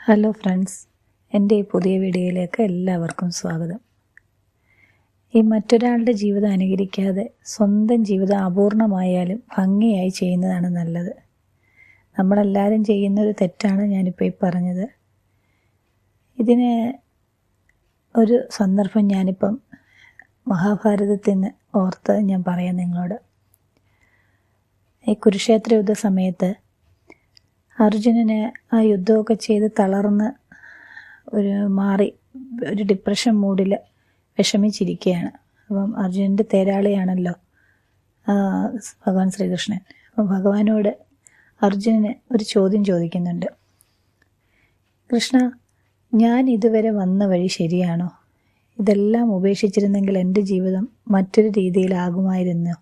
Hello friends, എൻ്റെ ഈ പുതിയ വീഡിയോയിലേക്ക് എല്ലാവർക്കും സ്വാഗതം. ഈ മറ്റൊരാളുടെ ജീവിതം അനുകരിക്കാതെ സ്വന്തം ജീവിതം അപൂർണമായാലും ഭംഗിയായി ചെയ്യുന്നതാണ് നല്ലത്. നമ്മളെല്ലാവരും ചെയ്യുന്നൊരു തെറ്റാണ് ഞാനിപ്പോൾ ഈ പറഞ്ഞത്. ഇതിന് ഒരു സന്ദർഭം ഞാനിപ്പം മഹാഭാരതത്തിൽ നിന്ന് ഓർത്ത് ഞാൻ പറയാം നിങ്ങളോട്. ഈ കുരുക്ഷേത്ര യുദ്ധ സമയത്ത് അർജുനന് ആ യുദ്ധമൊക്കെ ചെയ്ത് തളർന്ന് ഒരു ഡിപ്രഷൻ മൂഡിൽ വിഷമിച്ചിരിക്കുകയാണ്. അപ്പം അർജുനൻ്റെ തേരാളിയാണല്ലോ ഭഗവാൻ ശ്രീകൃഷ്ണൻ. അപ്പം ഭഗവാനോട് അർജുനന് ഒരു ചോദ്യം ചോദിക്കുന്നുണ്ട്. കൃഷ്ണ, ഞാൻ ഇതുവരെ വന്ന വഴി ശരിയാണോ? ഇതെല്ലാം ഉപേക്ഷിച്ചിരുന്നെങ്കിൽ എൻ്റെ ജീവിതം മറ്റൊരു രീതിയിലാകുമായിരുന്നോ?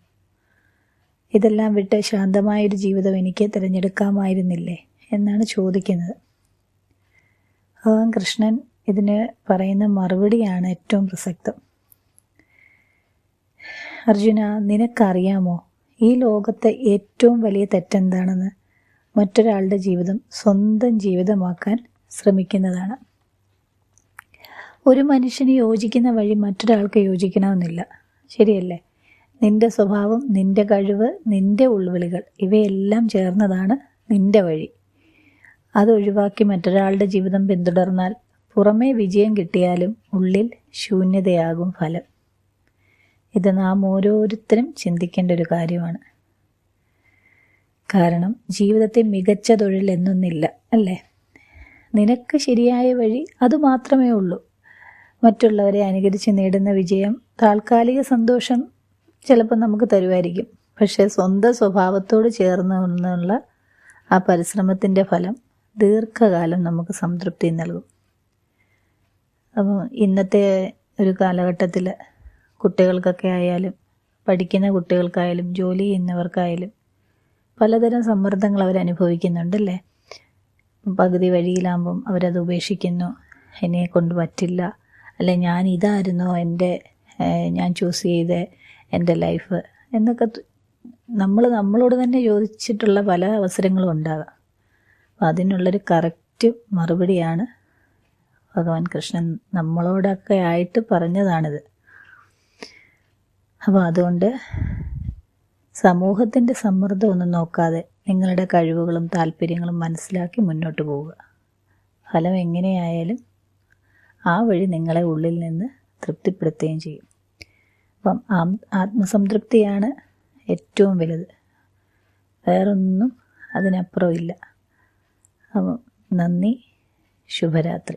ഇതെല്ലാം വിട്ട് ശാന്തമായൊരു ജീവിതം എനിക്ക് തിരഞ്ഞെടുക്കാമായിരുന്നില്ലേ എന്നാണ് ചോദിക്കുന്നത്. ഭഗവാൻ കൃഷ്ണൻ ഇതിന് പറയുന്ന മറുപടിയാണ് ഏറ്റവും പ്രസക്തം. അർജുന, നിനക്കറിയാമോ ഈ ലോകത്തെ ഏറ്റവും വലിയ തെറ്റെന്താണെന്ന്? മറ്റൊരാളുടെ ജീവിതം സ്വന്തം ജീവിതമാക്കാൻ ശ്രമിക്കുന്നതാണ്. ഒരു മനുഷ്യന് യോജിക്കുന്ന വഴി മറ്റൊരാൾക്ക് യോജിക്കണമെന്നില്ല, ശരിയല്ലേ? നിന്റെ സ്വഭാവം, നിന്റെ കഴിവ്, നിന്റെ ഉൾവിളികൾ ഇവയെല്ലാം ചേർന്നതാണ് നിന്റെ വഴി. അതൊഴിവാക്കി മറ്റൊരാളുടെ ജീവിതം പിന്തുടർന്നാൽ പുറമേ വിജയം കിട്ടിയാലും ഉള്ളിൽ ശൂന്യതയാകും ഫലം. ഇത് നാം ഓരോരുത്തരും ചിന്തിക്കേണ്ട ഒരു കാര്യമാണ്. കാരണം ജീവിതത്തെ മികച്ച തൊഴിൽ എന്നൊന്നില്ല, അല്ലേ? നിനക്ക് ശരിയായ വഴി അതുമാത്രമേ ഉള്ളൂ. മറ്റുള്ളവരെ അനുകരിച്ച് നേടുന്ന വിജയം താൽക്കാലിക സന്തോഷം ചിലപ്പോൾ നമുക്ക് തരുമായിരിക്കും. പക്ഷേ സ്വന്തം സ്വഭാവത്തോട് ചേർന്ന് നിന്നുള്ള ആ പരിശ്രമത്തിൻ്റെ ഫലം ദീർഘകാലം നമുക്ക് സംതൃപ്തി നൽകും. അപ്പോൾ ഇന്നത്തെ ഒരു കാലഘട്ടത്തിൽ കുട്ടികൾക്കൊക്കെ ആയാലും, പഠിക്കുന്ന കുട്ടികൾക്കായാലും, ജോലി ചെയ്യുന്നവർക്കായാലും പലതരം സമ്മർദ്ദങ്ങൾ അവരനുഭവിക്കുന്നുണ്ടല്ലേ? പകുതി വഴിയിലാകുമ്പം അവരത് ഉപേക്ഷിക്കുന്നു. എന്നെ കൊണ്ട് പറ്റില്ല, അല്ലെ ഞാൻ ഇതായിരുന്നോ ഞാൻ ചൂസ് ചെയ്ത എൻ്റെ ലൈഫ് എന്നൊക്കെ നമ്മളോട് തന്നെ ചോദിച്ചിട്ടുള്ള പല അവസരങ്ങളും ഉണ്ടാകാം. അപ്പം അതിനുള്ളൊരു കറക്റ്റ് മറുപടിയാണ് ഭഗവാൻ കൃഷ്ണൻ നമ്മളോടൊക്കെ ആയിട്ട് പറഞ്ഞതാണിത്. അപ്പോൾ അതുകൊണ്ട് സമൂഹത്തിൻ്റെ സമ്മർദ്ദമൊന്നും നോക്കാതെ നിങ്ങളുടെ കഴിവുകളും താല്പര്യങ്ങളും മനസ്സിലാക്കി മുന്നോട്ട് പോവുക. ഫലം എങ്ങനെയായാലും ആ വഴി നിങ്ങളെ ഉള്ളിൽ നിന്ന് തൃപ്തിപ്പെടുത്തുകയും ചെയ്യും. അപ്പം ആത്മസംതൃപ്തിയാണ് ഏറ്റവും വലുത്, വേറൊന്നും അതിനപ്പുറം ഇല്ല. അപ്പം നന്ദി, ശുഭരാത്രി.